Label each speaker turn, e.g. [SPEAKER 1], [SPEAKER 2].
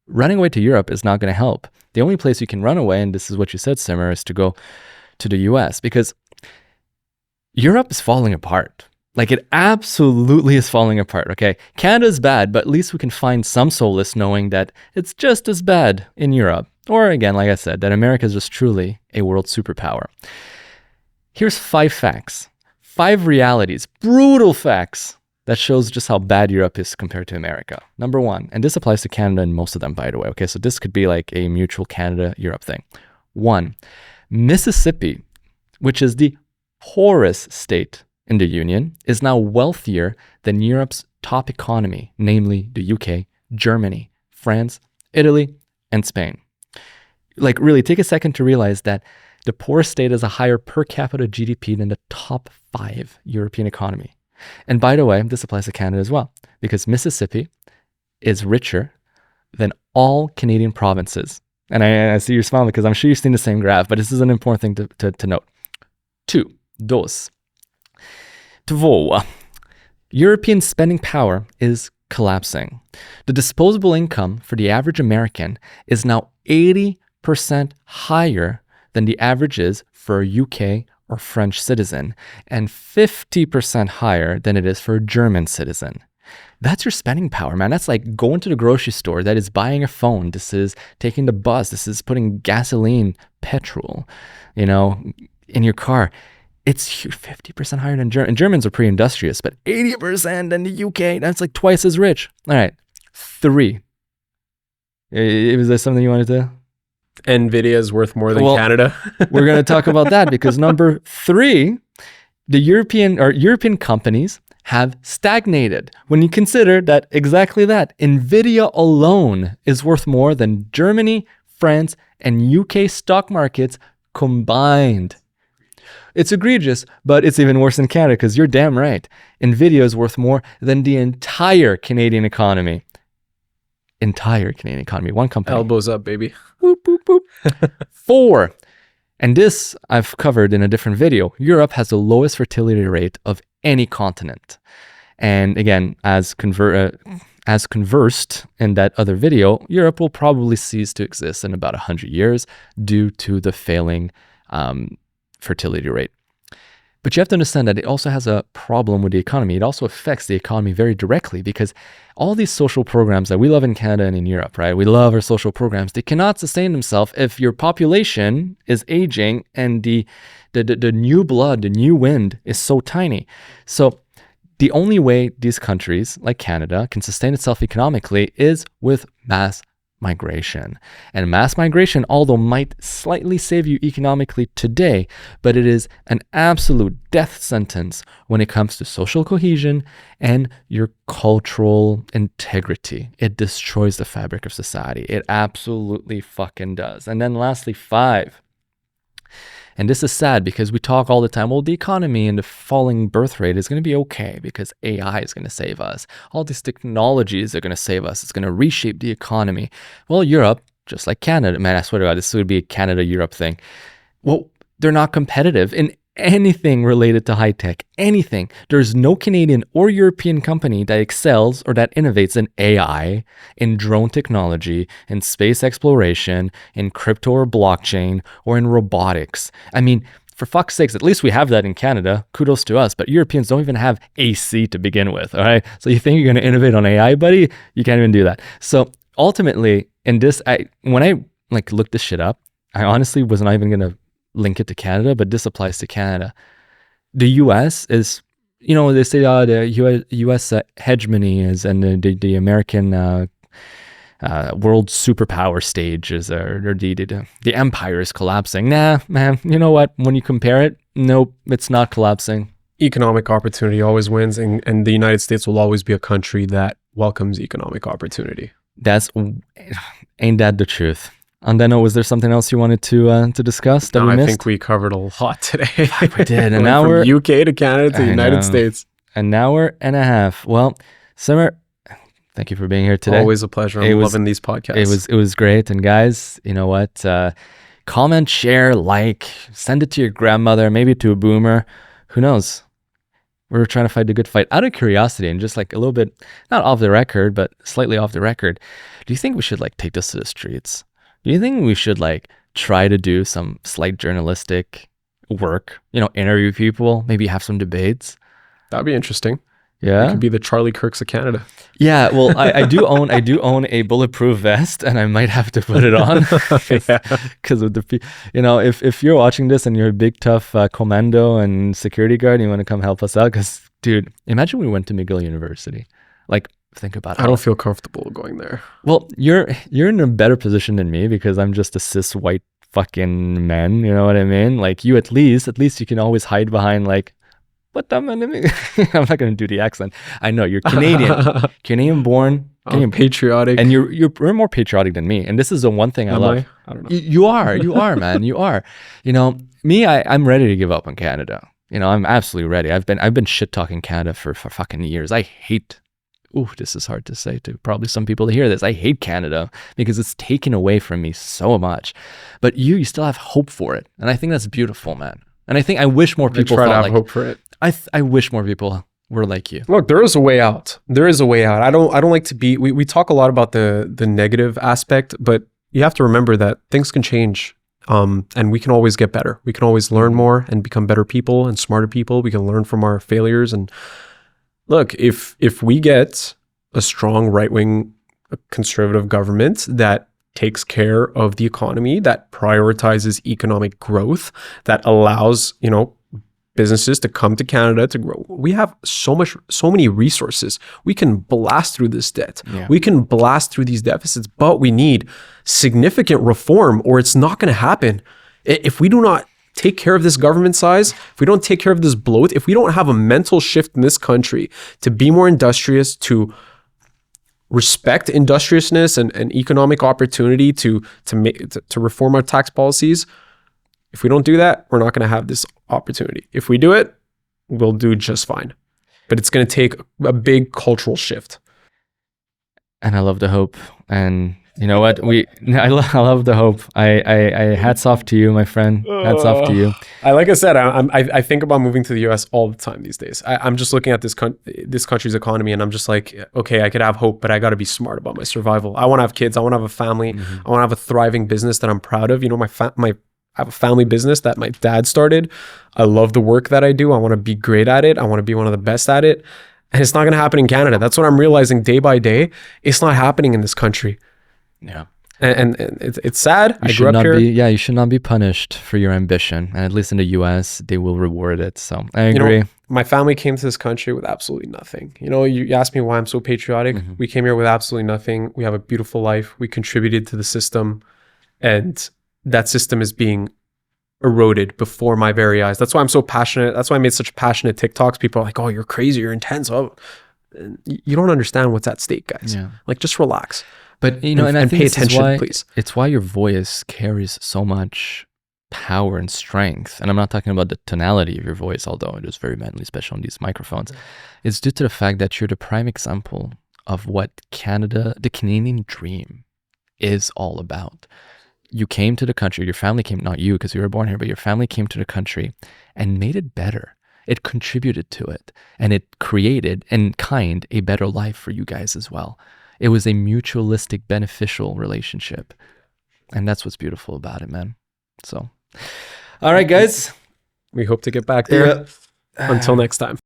[SPEAKER 1] running away to Europe is not going to help. The only place you can run away, and this is what you said, Simmer, is to go to the US, because Europe is falling apart. Like, it absolutely is falling apart, okay? Canada's bad, but at least we can find some solace knowing that it's just as bad in Europe. Or again, like I said, that America is just truly a world superpower. Here's 5 facts, 5 realities, brutal facts that shows just how bad Europe is compared to America. Number 1, and this applies to Canada and most of them, by the way, okay? So this could be like a mutual Canada-Europe thing. 1, Mississippi, which is the poorest state in the Union, is now wealthier than Europe's top economy, namely the UK, Germany, France, Italy, and Spain. Like, really, take a second to realize that the poorest state has a higher per capita GDP than the top 5 European economy. And by the way, this applies to Canada as well, because Mississippi is richer than all Canadian provinces. And I see you're smiling because I'm sure you've seen the same graph, but this is an important thing to note. 2, European spending power is collapsing. The disposable income for the average American is now 80% higher than the average is for a UK or French citizen, and 50% higher than it is for a German citizen. That's your spending power, man. That's like going to the grocery store. That is buying a phone. This is taking the bus. This is putting gasoline, petrol, in your car. It's 50% higher than Germans. And Germans are pretty industrious, but 80% in the UK, that's like twice as rich. All right. 3. Was there something you wanted to?
[SPEAKER 2] NVIDIA is worth more than Canada.
[SPEAKER 1] We're going to talk about that because number 3, the European companies have stagnated. When you consider that exactly that, NVIDIA alone is worth more than Germany, France, and UK stock markets combined. It's egregious, but it's even worse in Canada because you're damn right. NVIDIA is worth more than the entire Canadian economy. One company.
[SPEAKER 2] Elbows up, baby.
[SPEAKER 1] Boop, boop, boop. 4, and this I've covered in a different video. Europe has the lowest fertility rate of any continent. And again, as conversed in that other video, Europe will probably cease to exist in about 100 years due to the failing fertility rate. But you have to understand that it also has a problem with the economy. It also affects the economy very directly because all these social programs that we love in Canada and in Europe, right? We love our social programs. They cannot sustain themselves if your population is aging and the new blood, the new wind is so tiny. So the only way these countries like Canada can sustain itself economically is with mass migration. And mass migration, although might slightly save you economically today, but it is an absolute death sentence when it comes to social cohesion and your cultural integrity. It destroys the fabric of society. It absolutely fucking does. And then lastly, 5. And this is sad because we talk all the time, well, the economy and the falling birth rate is going to be okay because AI is going to save us. All these technologies are going to save us. It's going to reshape the economy. Well, Europe, just like Canada, man, I swear to God, this would be a Canada-Europe thing. Well, they're not competitive in anything related to high tech, anything. There's no Canadian or European company that excels or that innovates in AI, in drone technology, in space exploration, in crypto or blockchain, or in robotics. I mean, for fuck's sakes, at least we have that in Canada. Kudos to us. But Europeans don't even have AC to begin with, all right? So you think you're going to innovate on AI, buddy? You can't even do that. So ultimately, in this, when I looked this shit up, I honestly was not even going to link it to Canada, but this applies to Canada. The US is, they say the US hegemony is, and the American world superpower stage is, or the empire is collapsing. Nah, man, you know what? When you compare it, nope, it's not collapsing.
[SPEAKER 2] Economic opportunity always wins, and the United States will always be a country that welcomes economic opportunity.
[SPEAKER 1] Ain't that the truth? And then, was there something else you wanted to discuss that we missed?
[SPEAKER 2] I think we covered a lot today.
[SPEAKER 1] We did, and now we're
[SPEAKER 2] from UK to Canada to the United States.
[SPEAKER 1] An hour and a half. Well, Simmer, thank you for being here today.
[SPEAKER 2] Always a pleasure. I'm loving these podcasts.
[SPEAKER 1] It was great. And guys, you know what? Comment, share, like, send it to your grandmother, maybe to a boomer. Who knows? We're trying to fight the good fight. Out of curiosity and just like a little bit, not off the record, but slightly off the record, do you think we should like take this to the streets? Do you think we should like try to do some slight journalistic work, interview people, maybe have some debates?
[SPEAKER 2] That'd be interesting.
[SPEAKER 1] Yeah.
[SPEAKER 2] You could be the Charlie Kirks of Canada.
[SPEAKER 1] Yeah, well, I do own a bulletproof vest, and I might have to put it on because of the, if you're watching this and you're a big tough commando and security guard, and you want to come help us out, because dude, imagine we went to McGill University. Like, think about it.
[SPEAKER 2] I don't feel comfortable going there.
[SPEAKER 1] Well, you're in a better position than me because I'm just a cis white fucking man. You know what I mean? Like, you at least you can always hide behind like. What I'm not going to do the accent. I know you're Canadian, Canadian born, Canadian
[SPEAKER 2] patriotic,
[SPEAKER 1] and you're more patriotic than me. And this is the one thing I love.
[SPEAKER 2] I don't know.
[SPEAKER 1] You are, man. You are. Me. I'm ready to give up on Canada. I'm absolutely ready. I've been shit talking Canada for fucking years. I hate. Ooh, this is hard to say to probably some people to hear this. I hate Canada because it's taken away from me so much. But you still have hope for it, and I think that's beautiful, man. And I wish more people
[SPEAKER 2] try to have hope for it.
[SPEAKER 1] I wish more people were like you.
[SPEAKER 2] Look, there is a way out. There is a way out. I don't like to be, we talk a lot about the negative aspect, but you have to remember that things can change. And we can always get better. We can always learn more and become better people and smarter people. We can learn from our failures. And look, if we get a strong right-wing conservative government that takes care of the economy, that prioritizes economic growth, that allows, businesses to come to Canada to grow. We have so many resources. We can blast through this debt. Yeah. We can blast through these deficits, but we need significant reform or it's not going to happen. If we do not take care of this government size, if we don't take care of this bloat, if we don't have a mental shift in this country to be more industrious, to respect industriousness and economic opportunity, to reform our tax policies, if we don't do that, we're not going to have this opportunity. If we do it, we'll do just fine. But it's going to take a big cultural shift.
[SPEAKER 1] And I love the hope. And you know what? I love the hope. I hats off to you, my friend. Hats off to you.
[SPEAKER 2] Like I said, I think about moving to the US all the time these days. I'm just looking at this country's economy, and I'm just like, okay, I could have hope, but I got to be smart about my survival. I want to have kids. I want to have a family. I want to have a thriving business that I'm proud of. I have a family business that my dad started. I love the work that I do. I want to be great at it. I want to be one of the best at it. And it's not going to happen in Canada. That's what I'm realizing day by day. It's not happening in this country.
[SPEAKER 1] Yeah.
[SPEAKER 2] And it's sad. I grew up here.
[SPEAKER 1] You should not be punished for your ambition. And at least in the US, they will reward it. So I agree.
[SPEAKER 2] My family came to this country with absolutely nothing. You asked me why I'm so patriotic. Mm-hmm. We came here with absolutely nothing. We have a beautiful life. We contributed to the system. And that system is being eroded before my very eyes. That's why I'm so passionate. That's why I made such passionate TikToks. People are like, oh, you're crazy. You're intense. Oh. You don't understand what's at stake, guys. Yeah. Like, just relax.
[SPEAKER 1] But, and I think pay attention, please. It's why your voice carries so much power and strength. And I'm not talking about the tonality of your voice, although it is very manly, especially on these microphones. It's due to the fact that you're the prime example of what the Canadian dream is all about. You came to the country, your family came, not you because you were born here, but your family came to the country and made it better. It contributed to it, and it created, in kind, a better life for you guys as well. It was a mutualistic, beneficial relationship. And that's what's beautiful about it, man. So, all right, guys.
[SPEAKER 2] We hope to get back there. Until next time.